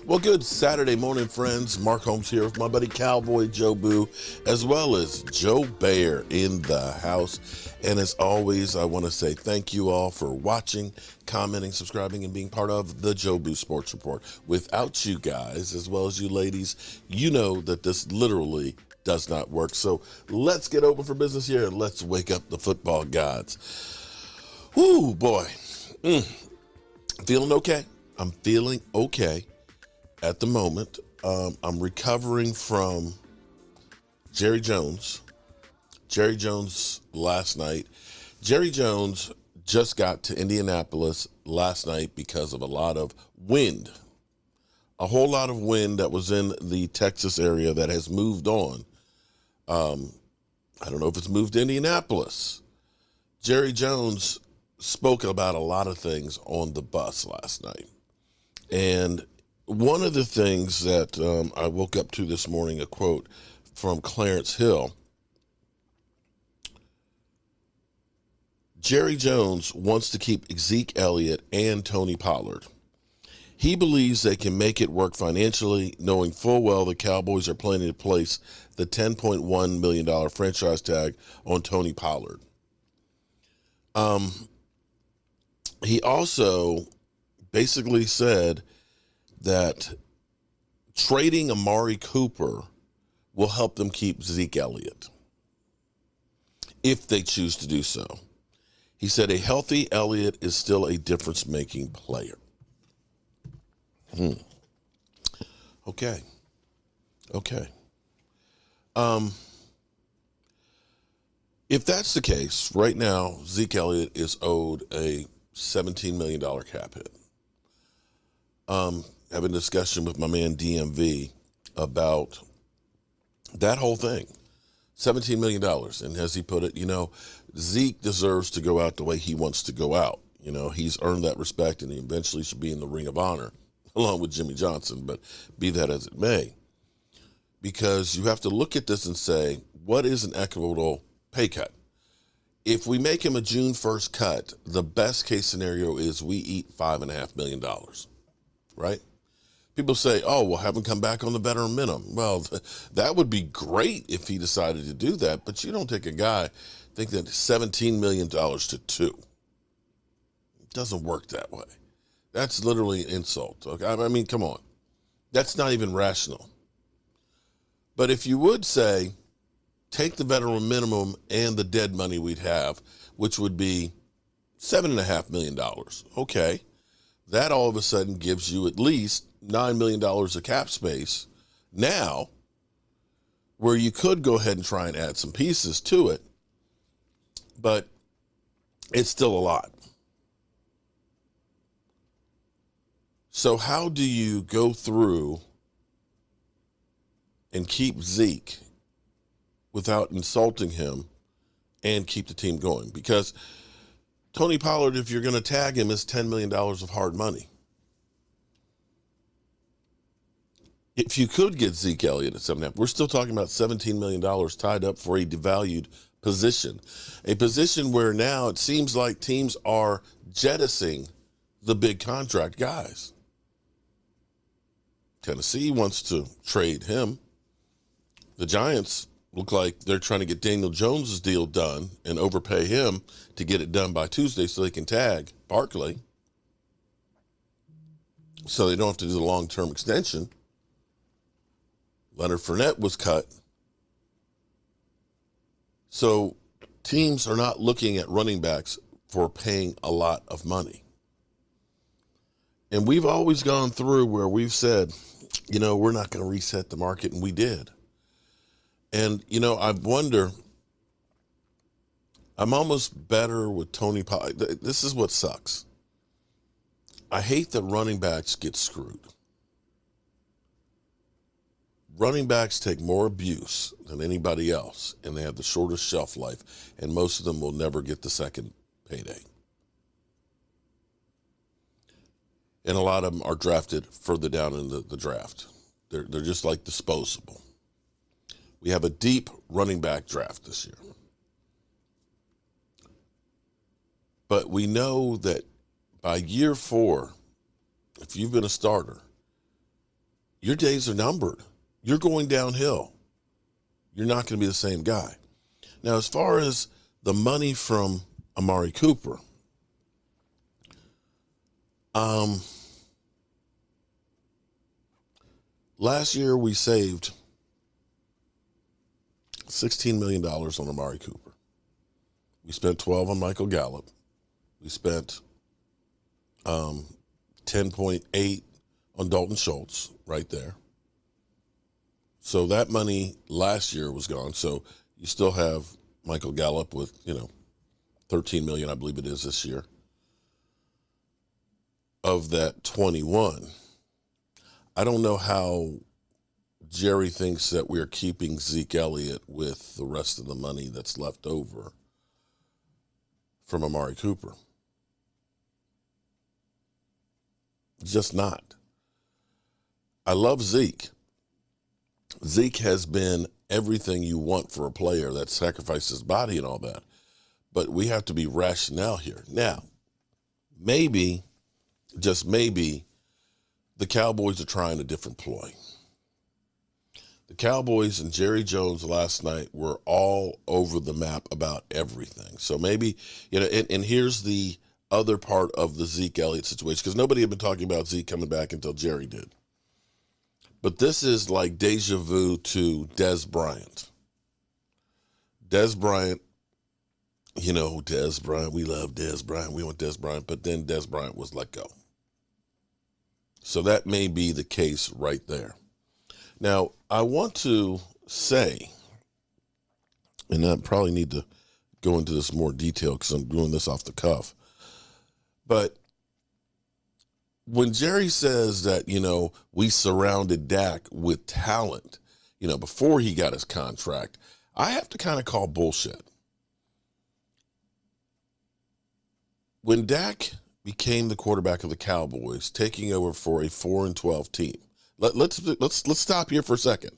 Well, good Saturday morning, friends. Mark Holmes here with my buddy Cowboy Joe Boo, as well as Joe Bear in the house. And as always, I want to say thank you all for watching, commenting, subscribing, and being part of the Joe Boo Sports Report. Without you guys, as well as you ladies, you know that this literally does not work. So let's get open for business here and let's wake up the football gods. Whoo, boy. Feeling okay. I'm feeling okay. At the moment, I'm recovering from Jerry Jones. Jerry Jones last night. Jerry Jones just got to Indianapolis last night because of a lot of wind. A whole lot of wind that was in the Texas area that has moved on. I don't know if it's moved to Indianapolis. Jerry Jones spoke about a lot of things on the bus last night. And one of the things that I woke up to this morning, a quote from Clarence Hill. Jerry Jones wants to keep Zeke Elliott and Tony Pollard. He believes they can make it work financially, knowing full well the Cowboys are planning to place the $10.1 million franchise tag on Tony Pollard. He also basically said that trading Amari Cooper will help them keep Zeke Elliott if they choose to do so. He said a healthy Elliott is still a difference-making player. Okay. If that's the case, right now, Zeke Elliott is owed a $17 million cap hit. Having a discussion with my man DMV about that whole thing. $17 million. And as he put it, Zeke deserves to go out the way he wants to go out. He's earned that respect and he eventually should be in the Ring of Honor along with Jimmy Johnson, but be that as it may. Because you have to look at this and say, what is an equitable pay cut? If we make him a June 1st cut, the best case scenario is we eat $5.5 million, right? People say, oh, we'll have him come back on the veteran minimum. Well, that would be great if he decided to do that, but you don't take a guy, think that $17 million to $2. It doesn't work that way. That's literally an insult. Okay? I mean, come on. That's not even rational. But if you would say, take the veteran minimum and the dead money we'd have, which would be $7.5 million. Okay. That all of a sudden gives you at least $9 million of cap space now, where you could go ahead and try and add some pieces to it, but it's still a lot. So how do you go through and keep Zeke without insulting him and keep the team going? Because Tony Pollard, if you're going to tag him, is $10 million of hard money. If you could get Zeke Elliott at 7.5, we're still talking about $17 million tied up for a devalued position. A position where now it seems like teams are jettisoning the big contract guys. Tennessee wants to trade him. The Giants look like they're trying to get Daniel Jones' deal done and overpay him to get it done by Tuesday so they can tag Barkley. So they don't have to do the long-term extension. Leonard Fournette was cut. So teams are not looking at running backs for paying a lot of money. And we've always gone through where we've said, we're not going to reset the market, and we did. And, I wonder, I'm almost better with Tony Pollard. This is what sucks. I hate that running backs get screwed. Running backs take more abuse than anybody else, and they have the shortest shelf life, and most of them will never get the second payday. And a lot of them are drafted further down in the draft. They're just like disposable. We have a deep running back draft this year. But we know that by year 4, if you've been a starter, your days are numbered. You're going downhill. You're not going to be the same guy. Now, as far as the money from Amari Cooper, last year we saved $16 million on Amari Cooper. We spent 12 on Michael Gallup. We spent 10.8 on Dalton Schultz right there. So that money last year was gone. So you still have Michael Gallup with, 13 million, I believe it is this year. Of that 21, I don't know how Jerry thinks that we're keeping Zeke Elliott with the rest of the money that's left over from Amari Cooper. Just not. I love Zeke. Zeke has been everything you want for a player that sacrifices his body and all that. But we have to be rational here. Now, maybe, just maybe, the Cowboys are trying a different ploy. The Cowboys and Jerry Jones last night were all over the map about everything. So maybe, and here's the other part of the Zeke Elliott situation, because nobody had been talking about Zeke coming back until Jerry did. But this is like deja vu to Dez Bryant. Dez Bryant, Dez Bryant, we love Dez Bryant. We want Dez Bryant, but then Dez Bryant was let go. So that may be the case right there. Now, I want to say, and I probably need to go into this more detail because I'm doing this off the cuff, but when Jerry says that, we surrounded Dak with talent, before he got his contract, I have to kind of call bullshit. When Dak became the quarterback of the Cowboys, taking over for a 4-12 team, let's stop here for a second.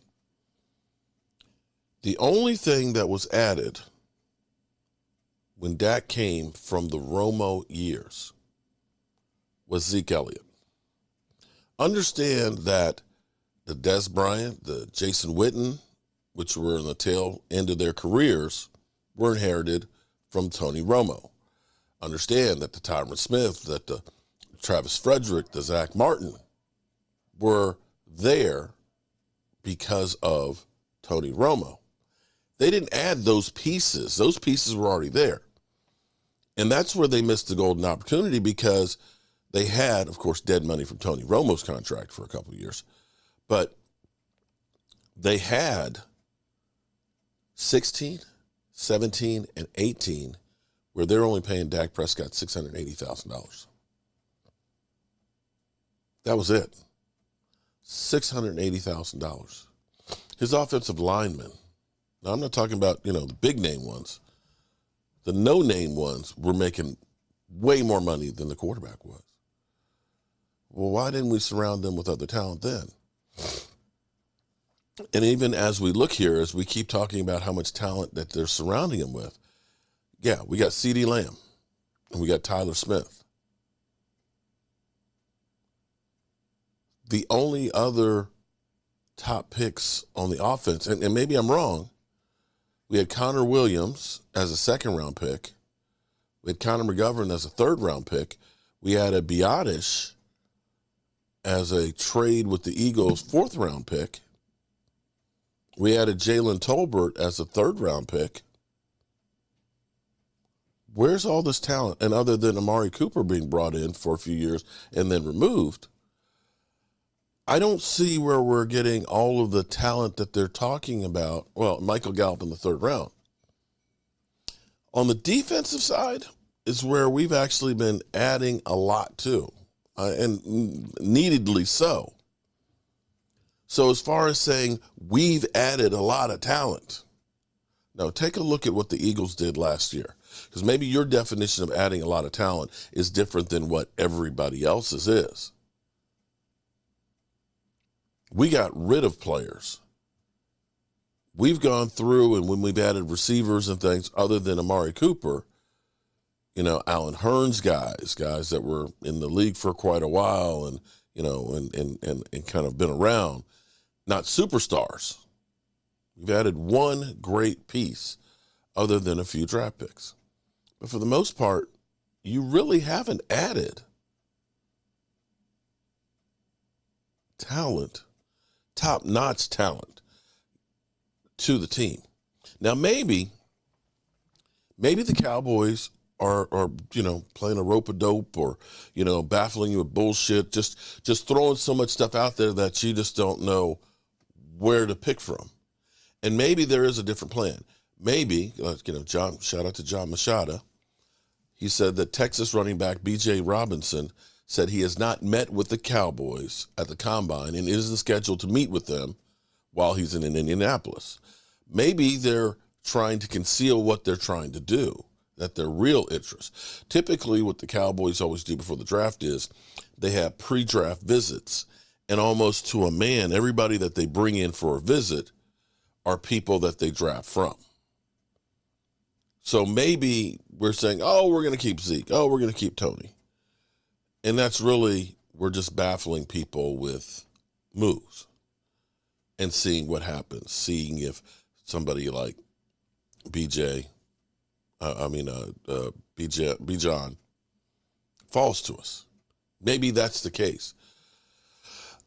The only thing that was added when Dak came from the Romo years was Zeke Elliott. Understand that the Dez Bryant, the Jason Witten, which were in the tail end of their careers, were inherited from Tony Romo. Understand that the Tyron Smith, that the Travis Frederick, the Zach Martin were there because of Tony Romo. They didn't add those pieces. Those pieces were already there. And that's where they missed the golden opportunity, because they had, of course, dead money from Tony Romo's contract for a couple of years. But they had 16, 17, and 18 where they're only paying Dak Prescott $680,000. That was it. $680,000. His offensive linemen, now I'm not talking about, the big name ones. The no-name ones were making way more money than the quarterback was. Well, why didn't we surround them with other talent then? And even as we look here, as we keep talking about how much talent that they're surrounding him with, yeah, we got CeeDee Lamb and we got Tyler Smith. The only other top picks on the offense, and maybe I'm wrong, we had Connor Williams as a second-round pick. We had Connor McGovern as a third-round pick. We had a Biotish as a trade with the Eagles, fourth-round pick. We had a Jalen Tolbert as a third-round pick. Where's all this talent? And other than Amari Cooper being brought in for a few years and then removed, I don't see where we're getting all of the talent that they're talking about. Well, Michael Gallup in the third round. On the defensive side is where we've actually been adding a lot too, and neededly so. So as far as saying we've added a lot of talent, now take a look at what the Eagles did last year, because maybe your definition of adding a lot of talent is different than what everybody else's is. We got rid of players. We've gone through, and when we've added receivers and things other than Amari Cooper, Alan Hearn's guys that were in the league for quite a while, and, and kind of been around, not superstars. We've added one great piece other than a few draft picks. But for the most part, you really haven't added talent, top-notch talent to the team. Now, maybe the Cowboys are playing a rope-a-dope or, baffling you with bullshit, just throwing so much stuff out there that you just don't know where to pick from. And maybe there is a different plan. Maybe, John, shout out to John Machada. He said that Texas running back B.J. Robinson said he has not met with the Cowboys at the Combine and isn't scheduled to meet with them while he's in Indianapolis. Maybe they're trying to conceal what they're trying to do, that their real interest. Typically, what the Cowboys always do before the draft is they have pre-draft visits, and almost to a man, everybody that they bring in for a visit are people that they draft from. So maybe we're saying, we're going to keep Zeke. We're going to keep Tony. And that's really, we're just baffling people with moves and seeing what happens, seeing if somebody like Bijan falls to us. Maybe that's the case.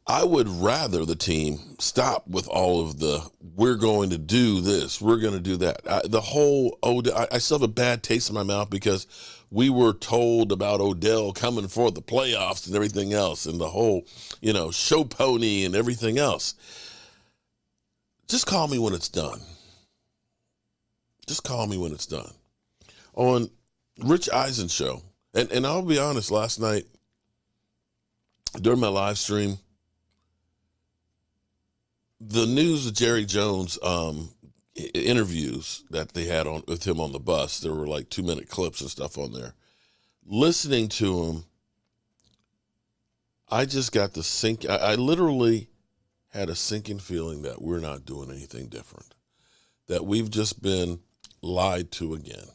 I would rather the team stop with all of the, we're going to do this, we're going to do that. I still have a bad taste in my mouth because we were told about Odell coming for the playoffs and everything else, and the whole, show pony and everything else. Just call me when it's done. Just call me when it's done. On Rich Eisen's show, and I'll be honest, last night during my live stream, the news of Jerry Jones interviews that they had with him on the bus, there were like 2-minute clips and stuff on there. Listening to him, I just got the I literally had a sinking feeling that we're not doing anything different, that we've just been lied to again,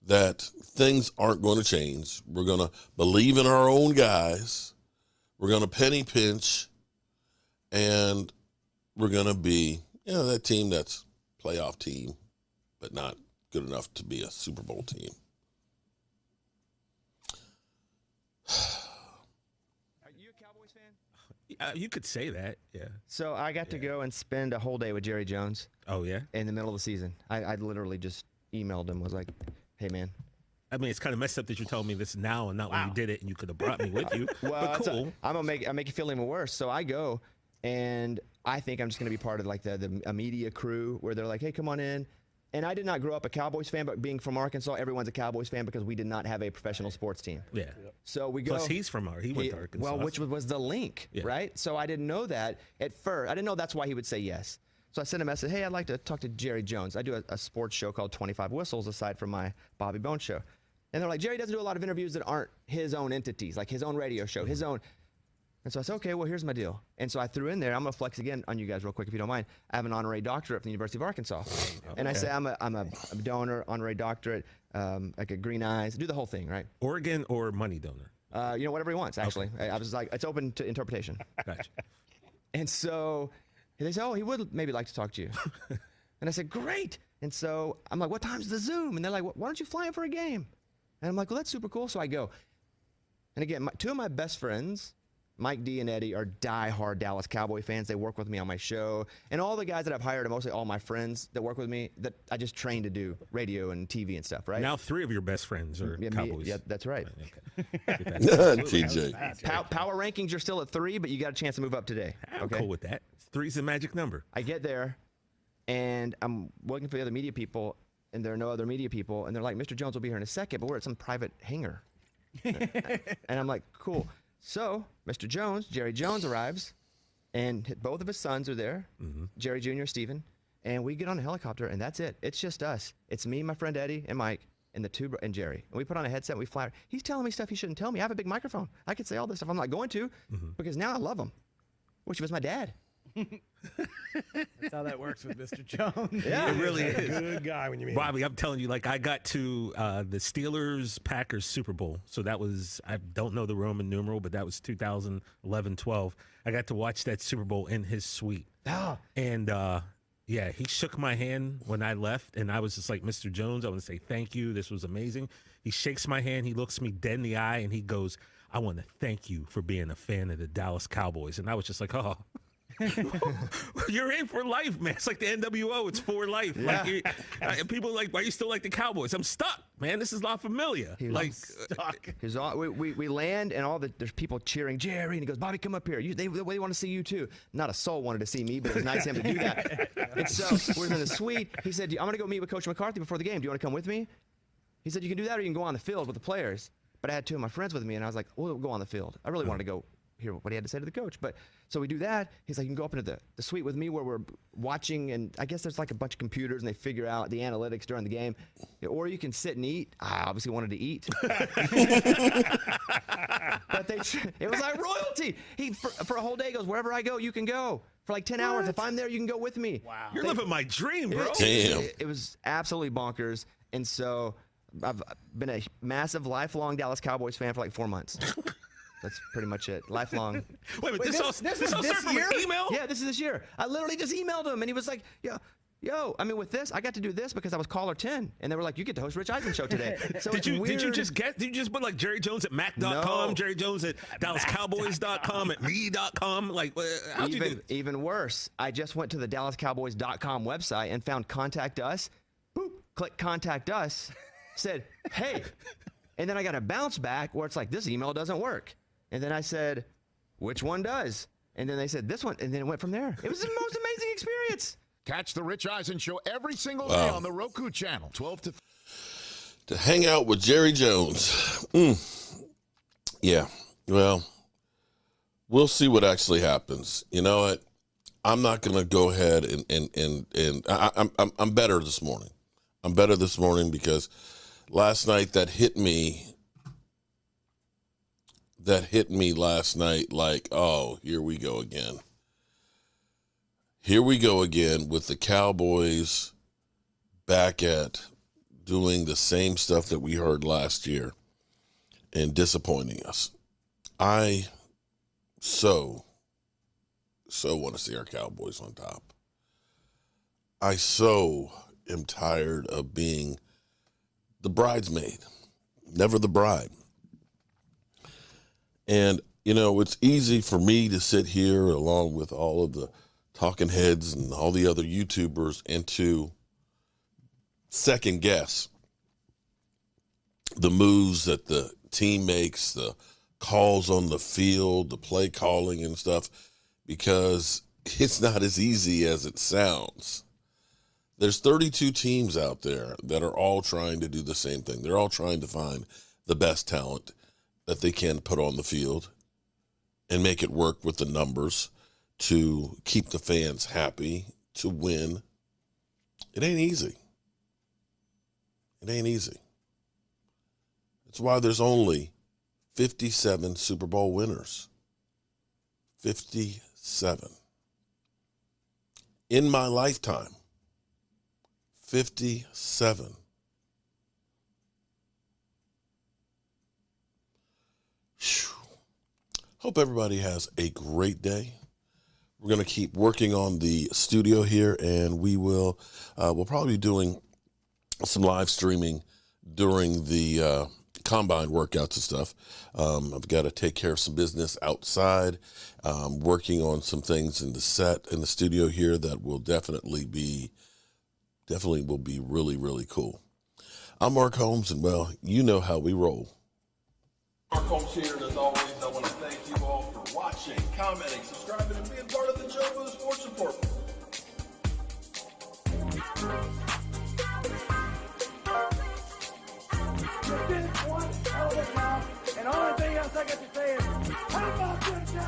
that things aren't going to change. We're going to believe in our own guys. We're going to penny pinch, and we're going to be, that team that's playoff team, but not good enough to be a Super Bowl team. Are you a Cowboys fan? You could say that, yeah. So I got to go and spend a whole day with Jerry Jones. Oh, yeah? In the middle of the season. I literally just emailed him, was like, hey, man. I mean, it's kind of messed up that you're telling me this now and not when you did it, and you could have brought me with you. Well, but cool. I'm gonna make you feel even worse. So I go, and I think I'm just going to be part of like a media crew where they're like, hey, come on in. And I did not grow up a Cowboys fan, but being from Arkansas, everyone's a Cowboys fan because we did not have a professional sports team. Yeah. So we go. Plus, he went to Arkansas. Well, which was the link, right? So I didn't know that at first. I didn't know that's why he would say yes. So I sent a message, hey, I'd like to talk to Jerry Jones. I do a sports show called 25 Whistles aside from my Bobby Bones show. And they're like, Jerry doesn't do a lot of interviews that aren't his own entities, like his own radio show, his own. And so I said, okay, well, here's my deal. And so I threw in there, I'm going to flex again on you guys real quick if you don't mind. I have an honorary doctorate from the University of Arkansas. Okay. And I say I'm a donor, honorary doctorate, like a green eyes, do the whole thing, right? Organ or money donor? Whatever he wants, actually. Okay. I was like, it's open to interpretation. Gotcha. And so they said, oh, he would maybe like to talk to you. And I said, great. And so I'm like, what time's the Zoom? And they're like, why don't you fly in for a game? And I'm like, well, that's super cool. So I go. And again, two of my best friends, Mike D and Eddie, are diehard Dallas Cowboy fans. They work with me on my show. And all the guys that I've hired are mostly all my friends that work with me that I just train to do radio and TV and stuff, right? Now 3 of your best friends are Cowboys. Yeah, that's right. Okay. TJ. Power rankings, you're still at 3, but you got a chance to move up today. I'm cool with that. 3's the magic number. I get there, and I'm looking for the other media people, and there are no other media people. And they're like, Mr. Jones will be here in a second, but we're at some private hangar. And I'm like, cool. So Mr. Jones, Jerry Jones arrives, and both of his sons are there, Jerry Jr., Stephen, and we get on a helicopter, and that's it. It's just us. It's me, my friend Eddie, and Mike, and and Jerry. And we put on a headset, and we fly. He's telling me stuff he shouldn't tell me. I have a big microphone. I could say all this stuff. I'm not going to because now I love him. Wish he was my dad. That's how that works with Mr. Jones. Yeah, it really He's a is. good guy when you meet him. Bobby, I'm telling you, like I got to the Steelers-Packers Super Bowl. So that was, I don't know the Roman numeral, but that was 2011-12. I got to watch that Super Bowl in his suite. Oh. And, yeah, he shook my hand when I left, and I was just like, Mr. Jones, I want to say thank you. This was amazing. He shakes my hand. He looks me dead in the eye, and he goes, I want to thank you for being a fan of the Dallas Cowboys. And I was just like, oh. You're in for life, man. It's like the NWO. It's for life. Yeah. Like people are like, why are you still like the Cowboys? I'm stuck, man. This is not familiar. Like, Stuck. We land and there's people cheering Jerry, and he goes, Bobby, come up here. They want to see you too. Not a soul wanted to see me, but it was nice of him to do that. And so we're in the suite. He said, I'm going to go meet with Coach McCarthy before the game. Do you want to come with me? He said, you can do that or you can go on the field with the players. But I had two of my friends with me, and I was like, we'll go on the field. I really wanted to go hear what he had to say to the coach. But so we do that. He's like, you can go up into the suite with me where we're watching, and I guess there's like a bunch of computers, and they figure out the analytics during the game. Or you can sit and eat. I obviously wanted to eat. But it was like royalty. He for a whole day goes, wherever I go, you can go. For like 10 hours. If I'm there, you can go with me. Wow. you're living my dream, bro. Damn. It was absolutely bonkers. And so I've been a massive, lifelong Dallas Cowboys fan for like 4 months. That's pretty much it. Lifelong. Wait a minute, this all this started from year? an email? Yeah, this is this year. I literally just emailed him, and he was like, yo, I mean, with this, I got to do this because I was caller 10. And they were like, you get to host Rich Eisen show today. So Did you weird. just put like Jerry Jones at Mac.com, No. Jerry Jones at DallasCowboys.com, at me.com? Like, how'd you do? Even worse, I just went to the DallasCowboys.com website and found Contact Us. Boop, click Contact Us. Said, hey. And then I got a bounce back where it's like, this email doesn't work. And then I said, which one does? And then they said, this one. And then it went from there. It was the most amazing experience. Catch the Rich Eisen Show every single day on the Roku channel, 12 to hang out with Jerry Jones. Yeah, well, we'll see what actually happens. You know what? I'm not going to go ahead and I'm better this morning. I'm better this morning because last night that hit me last night like, oh, here we go again. Here we go again with the Cowboys back at doing the same stuff that we heard last year and disappointing us. I so want to see our Cowboys on top. I so am tired of being the bridesmaid, never the bride. And, you know, it's easy for me to sit here along with all of the talking heads and all the other YouTubers and to second guess the moves that the team makes, the calls on the field, the play calling and stuff, because it's not as easy as it sounds. There's 32 teams out there that are all trying to do the same thing. They're all trying to find the best talent that they can put on the field and make it work with the numbers to keep the fans happy, to win. It ain't easy. It ain't easy. That's why there's only 57 Super Bowl winners. 57. In my lifetime, 57. Whew. Hope everybody has a great day. We're going to keep working on the studio here, and we'll probably be doing some live streaming during the combine workouts and stuff. I've got to take care of some business outside, working on some things in the studio here that will definitely will be really, really cool. I'm Mark Holmes, and well, you know how we roll. Mark Holmes here, and as always, I want to thank you all for watching, commenting, subscribing, and being part of the Joe for the Sports Report. One hell of a job, and the only thing else I got to say is, how about